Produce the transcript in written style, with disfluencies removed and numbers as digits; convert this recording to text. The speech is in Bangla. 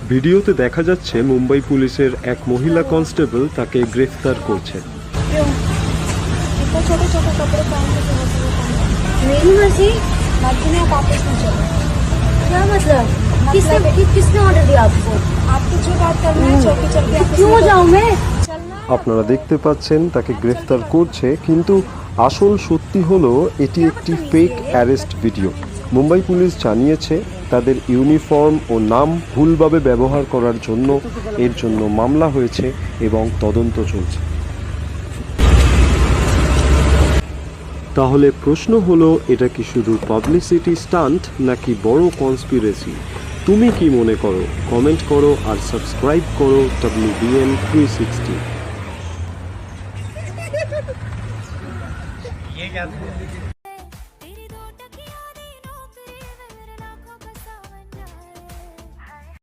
ভিডিওতে দেখা যাচ্ছে মুম্বাই পুলিশের এক মহিলা কনস্টেবল তাকে গ্রেফতার করছেন। छोटे छोटे कपड़े पहन के मेरी मर्जी मर्जी में आप वापस नहीं चलो। क्या मतलब? किसने ऑर्डर दिया आपको? आपको जो बात करना है चौकी चल के क्यों जाऊँ मैं? আপনারা দেখতে পাচ্ছেন তাকে গ্রেফতার করছে, কিন্তু আসল সত্যি হলো এটি একটি fake arrest video. Mumbai police জানিয়েছে তাদের ইউনিফর্ম ও নাম ভুলভাবে ব্যবহার করার জন্য এর জন্য মামলা হয়েছে এবং তদন্ত চলছে। তাহলে প্রশ্ন হলো, এটা কি শুধু পাবলিসিটি স্টান্ট নাকি বড় কনস্পিরেসি? তুমি কি মনে করো? কমেন্ট করো আর সাবস্ক্রাইব করো WBN 360।